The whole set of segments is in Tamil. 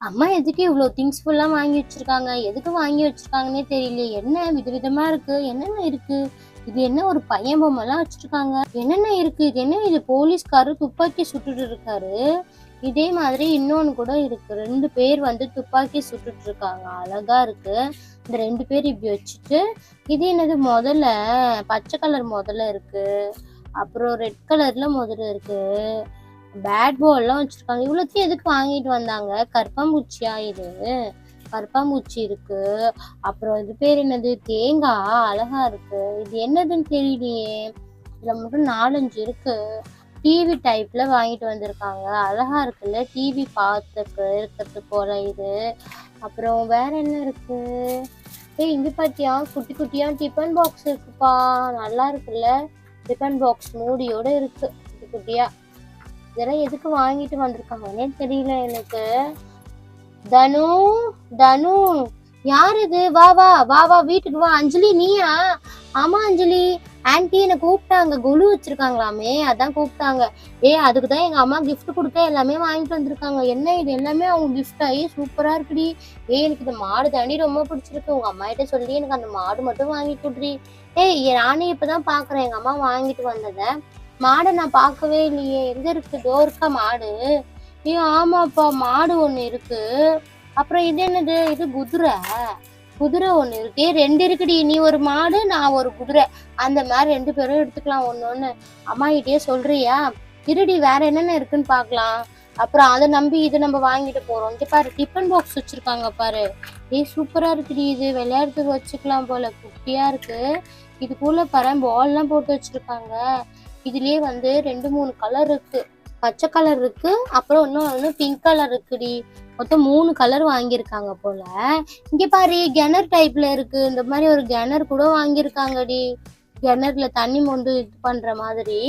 அம்மா எதுக்கு இவ்வளோ திங்ஸ் ஃபுல்லாக வாங்கி வச்சிருக்காங்க? எதுக்கு வாங்கி வச்சிருக்காங்கன்னே தெரியல. என்ன விதவிதமா இருக்கு? என்னென்ன இருக்கு? இது என்ன ஒரு பையன் பொம்மைலாம் வச்சிருக்காங்க? என்னென்ன இருக்கு? இது என்ன இது? போலீஸ்காரர் துப்பாக்கி சுட்டுட்டு இருக்காரு. இதே மாதிரி இன்னொன்னு கூட இருக்கு. 2 பேர் வந்து துப்பாக்கி சுட்டுட்டு இருக்காங்க. அழகா இருக்கு. இந்த 2 பேர் இப்படி வச்சுட்டு, இது என்னது முதல்ல பச்சை கலர் முதல்ல இருக்கு. அப்புறம் ரெட் கலர்ல முதல்ல இருக்கு. பேட் பால்லாம் வச்சிருக்காங்க. இவ்வளோத்தையும் எதுக்கு வாங்கிட்டு வந்தாங்க? கரப்பான்பூச்சியா இது? கரப்பான்பூச்சி இருக்கு. அப்புறம் இது பேர் என்னது? தேங்காய் அழகா இருக்கு. இது என்னதுன்னு தெரியலையே. இதுல மட்டும் 4, 5 இருக்கு. டிவி டைப்ல வாங்கிட்டு வந்திருக்காங்க. அழகா இருக்குல்ல, டிவி பார்த்துக்கு இருக்கிறது போல இது. அப்புறம் வேற என்ன இருக்கு? இங்க பாத்தியா, குட்டி குட்டியா டிஃபன் பாக்ஸ் இருக்குப்பா. நல்லா இருக்குல்ல, டிஃபன் பாக்ஸ் மூடியோட இருக்கு குட்டி குட்டியா. இதெல்லாம் எதுக்கு வாங்கிட்டு வந்திருக்காங்கன்னே தெரியல எனக்கு. தனு, தனு, யார் இது? வா வா வா வா, வீட்டுக்கு வா. அஞ்சலி நீயா? ஆமா அஞ்சலி, ஆன்டி என்ன கூப்பிட்டாங்க. குலு வச்சிருக்காங்களாமே, அதான் கூப்பிட்டாங்க. அதுக்குதான் எங்க அம்மா கிஃப்ட் கொடுக்க எல்லாமே வாங்கிட்டு வந்திருக்காங்க. என்ன இது எல்லாமே அவங்க கிஃப்ட் ஆகி சூப்பரா இருக்குடி. எனக்கு இந்த மாடு தாண்டி ரொம்ப பிடிச்சிருக்கு. உங்க அம்மா கிட்ட சொல்லி எனக்கு அந்த மாடு மட்டும் வாங்கி கொடுறி. நானே இப்பதான் பாக்குறேன் எங்க அம்மா வாங்கிட்டு வந்தத. மாடை நான் பார்க்கவே இல்லையே. எங்க இருக்கு? இருக்கா மாடு? ஆமாப்பா, மாடு ஒண்ணு இருக்கு. அப்புறம் இது என்னது? இது குதிரை. குதிரை ஒண்ணு இருக்கு. 2 இருக்குடி. நீ ஒரு மாடு, நான் ஒரு குதிரை. அந்த மாதிரி 2 பேரும் எடுத்துக்கலாம் ஒண்ணு. அம்மா கிட்டே சொல்றியா? இருடி, வேற என்னென்ன இருக்குன்னு பாக்கலாம். அப்புறம் அதை நம்பி இதை நம்ம வாங்கிட்டு போறோம். இங்க பாரு, டிஃபன் பாக்ஸ் வச்சிருக்காங்க பாரு. சூப்பரா இருக்குடி. இது விளையாடுறதுக்கு வச்சுக்கலாம் போல. குட்டியா இருக்கு. இதுக்குள்ள பாரு, பால் எல்லாம் போட்டு வச்சிருக்காங்க. இதுலயே வந்து 2, 3 கலர் இருக்கு. பச்சை கலர் இருக்கு, அப்புறம் இன்னொன்னு பிங்க் கலர் இருக்குடி. மொத்தம் 3 கலர் வாங்கியிருக்காங்க போல. இங்க பாரு, கிணறு டைப்ல இருக்கு. இந்த மாதிரி ஒரு கிணறு கூட வாங்கியிருக்காங்கடி. கிணறுல தண்ணி மொண்டு இது பண்ற மாதிரி.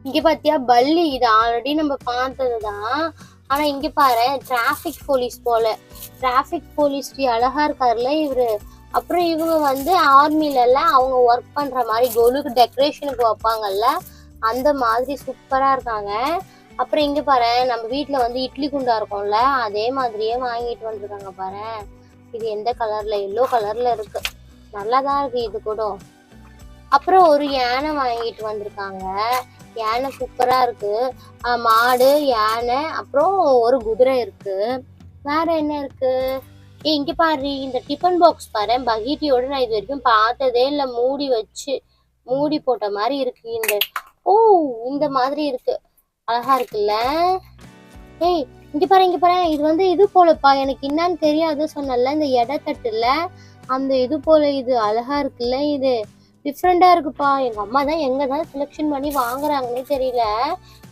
இங்க பாத்தியா பல்லி? இது ஆல்ரெடி நம்ம பார்த்ததுதான். ஆனா இங்க பாரு, டிராபிக் போலீஸ் போல. டிராபிக் போலீஸ் அழகா இருக்காருல்ல இவரு. அப்புறம் இவங்க வந்து ஆர்மில எல்லாம் அவங்க ஒர்க் பண்ற மாதிரி கோலுக்கு டெக்கரேஷனுக்கு வைப்பாங்கல்ல, அந்த மாதிரி சூப்பரா இருக்காங்க. அப்புறம் இங்க பாரு, நம்ம வீட்டுல வந்து இட்லி குண்டா இருக்கும்ல, அதே மாதிரியே வாங்கிட்டு வந்திருக்காங்க பாரு. இது எந்த கலர்ல? எல்லோ கலர்ல இருக்கு. நல்லாதான் இருக்கு இது கூட. அப்புறம் ஒரு யானை வாங்கிட்டு வந்திருக்காங்க. யானை சூப்பரா இருக்கு. மாடு, யானை, அப்புறம் ஒரு குதிரை இருக்கு. வேற என்ன இருக்கு? இங்க பாரு, இந்த டிஃபன் பாக்ஸ் பாரு, பகீட்டியோட நான் இது வரைக்கும் பார்த்ததே இல்ல. மூடி போட்ட மாதிரி இருக்கு. இந்த மாதிரி இருக்கு. அழகா இருக்குல்ல. இங்க பாரு, இது வந்து இது போலப்பா. எனக்கு என்னன்னு தெரியாது சொன்னல, இந்த எடைத்தட்டுல அந்த இது போல. இது அழகா இருக்குல்ல. இது டிஃப்ரெண்டா இருக்குப்பா. எங்க அம்மா தான் எங்கதான் செலக்ஷன் பண்ணி வாங்குறாங்கன்னே தெரியல.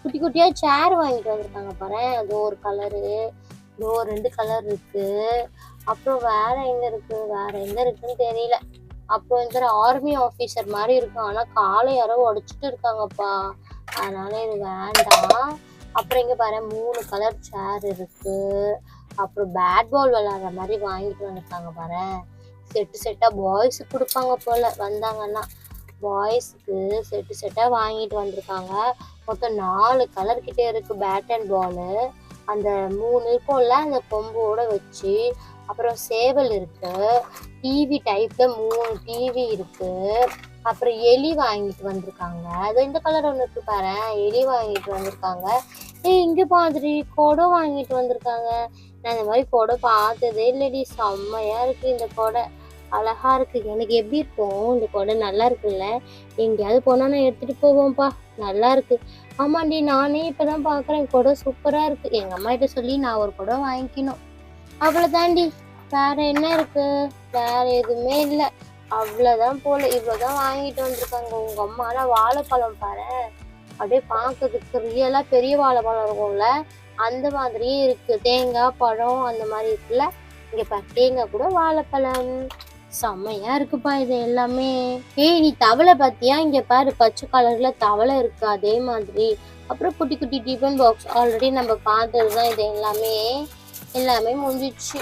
குட்டி குட்டியா சேர் வாங்கிட்டு வந்திருக்காங்க பாரு. அது ஒரு கலரு, 2 கலர் இருக்கு. அப்புறம் வேற எங்க இருக்குன்னு தெரியல. அப்புறம் இந்த ஆர்மி ஆபீசர் மாதிரி இருக்கு. ஆனா காலை யாரோ உடைச்சிட்டு இருக்காங்கப்பா, அதனால இது வேண்டாம். அப்புறம் இங்க பாரு, 3 கலர் சேர் இருக்கு. அப்புறம் பேட் பால் விளையாடுற மாதிரி வாங்கிட்டு வந்திருக்காங்க பாரு. செட்டா பாய்ஸுக்கு கொடுப்பாங்க போல வந்தாங்கன்னா. பாய்ஸ்க்கு செட்டா வாங்கிட்டு வந்திருக்காங்க. மொத்தம் 4 கலர் கிட்டே இருக்கு பேட் அண்ட் பாலு. அந்த 3 இருக்கும்ல, அந்த கொம்போட வச்சு. அப்புறம் சேவல் இருக்கு. டிவி டைப்ல 3 டிவி இருக்கு. அப்புறம் எலி வாங்கிட்டு வந்திருக்காங்க. அது இந்த கலர் ஒண்ணு இருக்கு பாரு, எலி வாங்கிட்டு வந்திருக்காங்க. இங்க மாதிரி கொடை வாங்கிட்டு வந்திருக்காங்க. நான் இந்த மாதிரி கொடை பார்த்ததே இல்லடி. செம்மையா இருக்கு இந்த கொடை. அழகா இருக்கு. எனக்கு எப்படி இருக்கும் இந்த கொடை? நல்லா இருக்குல்ல. எங்கேயாவது போனா நான் எடுத்துட்டு போவோம்ப்பா. நல்லா இருக்கு. ஆமாண்டி, நானே இப்பதான் பாக்குறேன். கொடை சூப்பரா இருக்கு. எங்க அம்மா கிட்ட சொல்லி நான் ஒரு கொடை வாங்கிக்கணும். அவ்வளவுதாண்டி. வேற என்ன இருக்கு? வேற எதுவுமே இல்லை. அவ்வளவுதான் போல. இவ்வளவுதான் வாங்கிட்டு வந்திருக்காங்க உங்க அம்மா. ஆனா வாழைப்பழம் பாரு, அப்படியே பாக்குறதுக்கு ரியலா பெரிய வாழைப்பழம் இருக்கும்ல, அந்த மாதிரியே இருக்கு. தேங்காய் பழம் அந்த மாதிரி இருக்குல்ல. இங்க பாரு, தேங்காய் கூட வாழைப்பழம். செம்மையா இருக்குப்பா இது எல்லாமே. நீ தவளை பாத்தியா? இங்க பாரு, பச்சை கலர்ல தவளை இருக்கு அதே மாதிரி. அப்புறம் குட்டி குட்டி டிஃபன் பாக்ஸ் ஆல்ரெடி நம்ம பார்த்ததுதான். இது எல்லாமே முடிஞ்சிச்சு.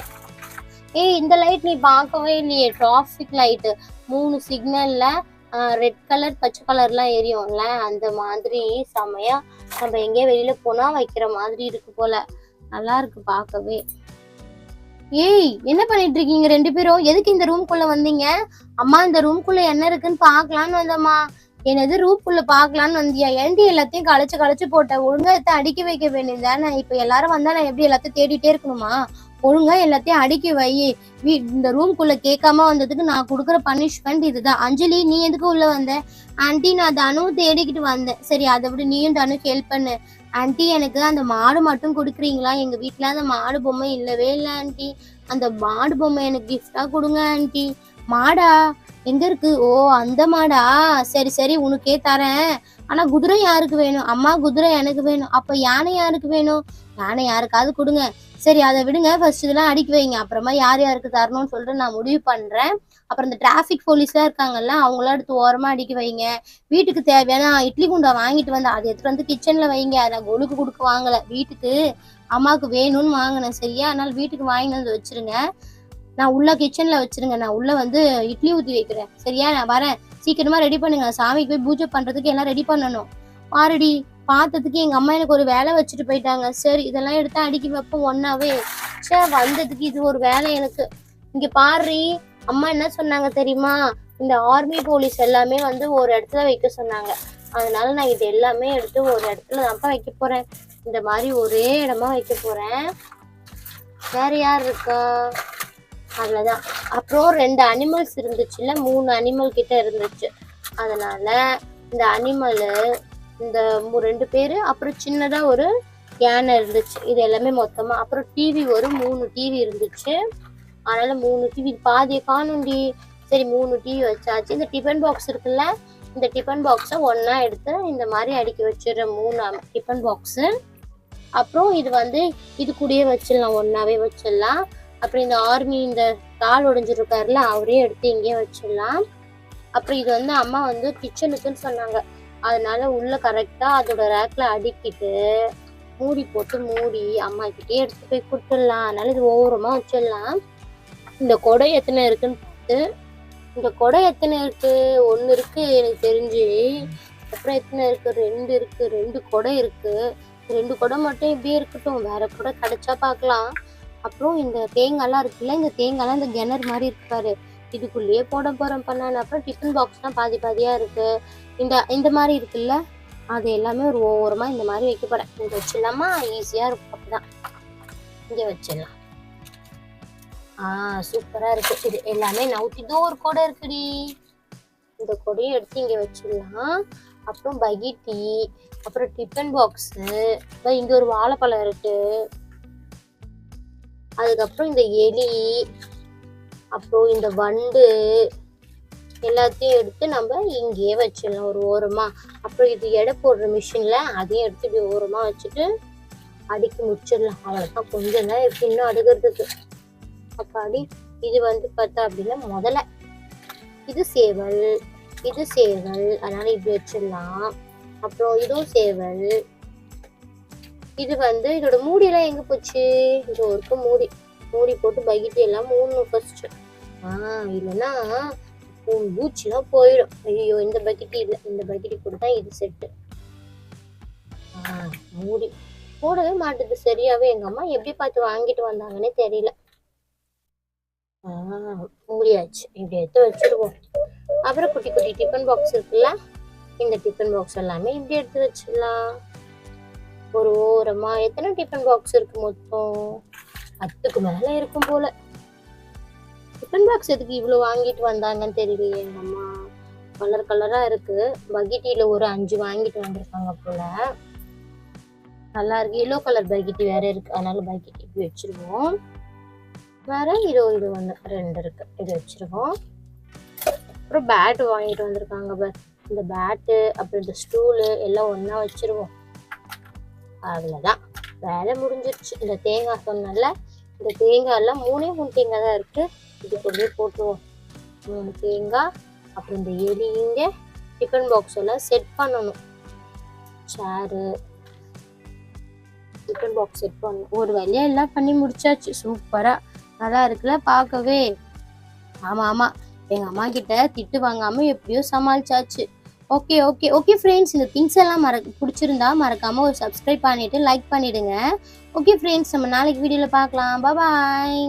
இந்த லைட் நீ பார்க்கவே இல்லையே. டிராஃபிக் லைட் 3 சிக்னல்ல ரெட் கலர் பச்சை கலர்லாம் எரியும்ல, அந்த மாதிரி செம்மையா நம்ம எங்கேயோ வெளியில போனா வைக்கிற மாதிரி இருக்கு போல. நல்லா இருக்கு பார்க்கவே. ஏய், என்ன பண்ணிட்டு இருக்கீங்க 2 பேரும்? எதுக்கு இந்த ரூம்குள்ள வந்தீங்க? அம்மா இந்த ரூம்குள்ள என்ன இருக்குன்னு பாக்கலான்னு வந்தம்மா. என்னது ரூம்குள்ள பாக்கலான்னு வந்தியா? ஏன்டி எல்லாத்தையும் களைச்சு போட்ட? ஒழுங்கா எடுத்து அடுக்கி வைக்க வேண்டியதுதானே? இப்ப எல்லாரும் வந்தா நான் எப்படி எல்லாத்தையும் தேடிட்டே இருக்கணுமா? ஒழுங்கா எல்லாத்தையும் அடுக்கி வை. இந்த ரூம்குள்ள கேட்காம வந்ததுக்கு நான் கொடுக்குற பனிஷ்மெண்ட் இதுதான். அஞ்சலி, நீ எதுக்கு உள்ள வந்த? ஆன்ட்டி, நான் தனு தேடிக்கிட்டு வந்தேன். சரி, அதை விட நீயும் தனுக்கு ஹெல்ப் பண்ணு. ஆன்ட்டி, எனக்கு அந்த மாடு மட்டும் கொடுக்குறீங்களா? எங்க வீட்டுல அந்த மாடு பொம்மை இல்லவே இல்லை ஆன்ட்டி. அந்த மாடு பொம்மை எனக்கு கிஃப்டா கொடுங்க ஆன்ட்டி. மாடா? எங்க இருக்கு? ஓ, அந்த மாடா? சரி சரி, உனக்கே தரேன். ஆனா குதிரை யாருக்கு வேணும்? அம்மா, குதிரை எனக்கு வேணும். அப்ப யானை யாருக்கு வேணும்? யானை யாருக்காவது கொடுங்க. சரி, அதை விடுங்க. ஃபர்ஸ்ட் இதெல்லாம் அடுக்கி வைங்க. அப்புறமா யார் யாருக்கு தரணும்னு சொல்லிட்டு நான் முடிவு பண்றேன். அப்புறம் இந்த டிராபிக் போலீஸ்லாம் இருக்காங்கல்ல, அவங்களாம் எடுத்து ஓரமா அடுக்கி வைங்க. வீட்டுக்கு தேவையான இட்லி குண்டா வாங்கிட்டு வந்தேன், அதை எடுத்துட்டு வந்து கிச்சன்ல வைங்க. நான் கொலுக்கு கொடுக்க வாங்கல, வீட்டுக்கு அம்மாவுக்கு வேணும்னு வாங்கினேன். சரியா? அதனால வீட்டுக்கு வாங்கிட்டு வந்து வச்சிருங்க. நான் உள்ள கிச்சன்ல வச்சிருங்க. நான் உள்ள வந்து இட்லி ஊத்தி வைக்கிறேன். சரியா? நான் வரேன். சீக்கிரமா ரெடி பண்ணுங்க. சாமிக்கு போய் பூஜை பண்றதுக்கு எல்லாம் ரெடி பண்ணணும். பாருடி, பார்த்ததுக்கு எங்க அம்மா எனக்கு ஒரு வேலை வச்சுட்டு போயிட்டாங்க. சரி, இதெல்லாம் எடுத்து அடுக்கி வைப்போம் ஒன்னாவே. சரி, வந்ததுக்கு இது ஒரு வேலை எனக்கு. இங்க பாரு, அம்மா என்ன சொன்னாங்க தெரியுமா? இந்த ஆர்மி போலீஸ் எல்லாமே வந்து ஒரு இடத்துல வைக்க சொன்னாங்க. அதனால நான் இது எல்லாமே எடுத்து ஒரு இடத்துல தான்ப்பா வைக்க போறேன். இந்த மாதிரி ஒரே இடமா வைக்க போறேன். வேற யார் இருக்கா? அவ்வளவுதான். அப்புறம் 2 அனிமல்ஸ் இருந்துச்சுல்ல, 3 அனிமல் கிட்ட இருந்துச்சு. அதனால இந்த அனிமல், இந்த 2 பேரு, அப்புறம் சின்னதா ஒரு யானை இருந்துச்சு. இது எல்லாமே மொத்தமா. அப்புறம் டிவி, ஒரு 3 டிவி இருந்துச்சு. அதனால 3 டிவி, பாதியை காணுண்டி. சரி, 3 டிவி வச்சாச்சு. இந்த டிஃபன் பாக்ஸ் இருக்குல்ல, இந்த டிஃபன் பாக்ஸை ஒன்னா எடுத்து இந்த மாதிரி அடுக்கி வச்சிடுறேன். 3 டிஃபன் பாக்ஸு. அப்புறம் இது வந்து இது கூடயே வச்சிடலாம், ஒன்னாவே வச்சிடலாம். அப்புறம் இந்த ஆர்மி, இந்த கால் உடைஞ்சிருக்காருல, அவரே எடுத்து இங்கேயே வச்சிடலாம். அப்புறம் இது வந்து அம்மா வந்து கிச்சனுக்குன்னு சொன்னாங்க. அதனால உள்ள கரெக்டா அதோட ரேக்ல அடுக்கிட்டு மூடி போட்டு மூடி அம்மா கிட்டே எடுத்து போய் கொடுத்துடலாம். அதனால இது ஓரமா வச்சிடலாம். இந்த கொடை எத்தனை இருக்குன்னு பார்த்து, இந்த கொடை எத்தனை இருக்கு? 1 இருக்கு எனக்கு தெரிஞ்சு. அப்புறம் எத்தனை இருக்கு? 2 இருக்கு. 2 கொடை இருக்கு. 2 கொடை மட்டும் இப்படியே இருக்கட்டும், வேற கொடை கிடைச்சா பார்க்கலாம். அப்புறம் இந்த தேங்காய்லாம் இருக்குல்ல, இந்த தேங்காய்லாம் இந்த கிணறு மாதிரி இருக்காரு, இதுக்குள்ளேயே போட போறேன் பண்ணான். அப்புறம் டிஃபன் பாக்ஸ்லாம் பாதி பாதியா இருக்கு. இந்த மாதிரி இருக்குல்ல, அது எல்லாமே ஒரு ஓரமா இந்த மாதிரி வைக்க போறேன். இங்க வச்சிடலாமா? ஈஸியா இருக்கும். அப்பதான் இங்க வச்சிடலாம். சூப்பரா இருக்கு. இது எல்லாமே நவுத்திதோ ஒரு கொடை இருக்குடி. இந்த கொடையை எடுத்து இங்க வச்சிடலாம். அப்புறம் பகிட்டி, அப்புறம் டிஃபன் பாக்ஸ், இங்க ஒரு வாழைப்பழம் இருக்கு. அதுக்கப்புறம் இந்த எலி, அப்புறம் இந்த வண்டு எல்லாத்தையும் எடுத்து நம்ம இங்கேயே வச்சிடலாம் ஒரு ஓரமா. அப்புறம் இது எடை போடுற மிஷின்ல, அதையும் எடுத்து இப்படி ஓரமா வச்சுட்டு அடுக்கி முடிச்சிடலாம். அவ்வளவுதான். கொஞ்சம் தான் இருக்கு இன்னும் அடுக்கிறதுக்கு. அப்பாடி, இது வந்து பார்த்தா அப்படின்னா முதல்ல இது சேவல், இது சேவல், அதனால இப்படி வச்சிடலாம். அப்புறம் இதுவும் சேவல். இது வந்து இதோட மூடியெல்லாம் எங்க போச்சு? இது ஒருக்கு மூடி போட்டு பகிட்டி எல்லாம் மூடணும் ஃபர்ஸ்ட். இல்லைன்னா பூச்சிலாம் போயிடும். ஐயோ, இந்த பக்கெட் இல்லை, இந்த பக்கெட் கூட தான் இது செட்டு. மூடி போடவே மாட்டுது சரியாவே. எங்க அம்மா எப்படி பார்த்து வாங்கிட்டு வந்தாங்கன்னே தெரியல. மூடியாச்சு. இப்படி எடுத்து வச்சிருவோம். அப்புறம் குட்டி குட்டி டிஃபன் பாக்ஸ் இருக்குல்ல, இந்த டிஃபன் பாக்ஸ் எல்லாமே இப்படி எடுத்து வச்சிடலாம் ஒரு ஓரமா. எத்தனை டிஃபன் பாக்ஸ் இருக்கு மொத்தம்? 10க்கு மேல இருக்கும் போல. டிஃபன் பாக்ஸ் எதுக்கு இவ்வளவு வாங்கிட்டு வந்தாங்கன்னு தெரியலையே. எங்க அம்மா கலர் கலரா இருக்கு. பகிட்டியில ஒரு 5 வாங்கிட்டு வந்திருக்காங்க போல. நல்லா இருக்கு. எல்லோ கலர் பகிட்டி வேற இருக்கு, அதனால பகிட்டி இப்படி வச்சிருவோம். வேற இது 1 2 இருக்கு, இது வச்சிருவோம். அப்புறம் பேட் வாங்கிட்டு வந்திருக்காங்க. இந்த பேட்டு, அப்புறம் இந்த ஸ்டூலு எல்லாம் ஒன்னா வச்சிருவோம். அவ்வளவுதான், வேலை முடிஞ்சிருச்சு. இந்த தேங்காய் சொன்னல, இந்த தேங்காய் எல்லாம் 3 தேங்காய் தான் இருக்கு. இதுக்குள்ளே போட்டுருவோம் 3 தேங்காய். அப்புறம் இந்த எலி இங்க டிஃபன் பாக்ஸ் எல்லாம் செட் பண்ணணும். சேரு, டிஃபன் பாக்ஸ் செட் பண்ணணும். ஒரு வழியா எல்லாம் பண்ணி முடிச்சாச்சு. சூப்பரா நல்லா இருக்குல்ல பார்க்கவே. ஆமா, எங்க அம்மா கிட்ட திட்டு வாங்காம எப்படியோ சமாளிச்சாச்சு. ஓகே ஃப்ரெண்ட்ஸ், இந்த திங்ஸ் எல்லாம் பிடிச்சிருந்தா மறக்காம ஒரு சப்ஸ்கிரைப் பண்ணிட்டு லைக் பண்ணிடுங்க. ஓகே ஃப்ரெண்ட்ஸ், நம்ம நாளைக்கு வீடியோல பார்க்கலாம். பாய்.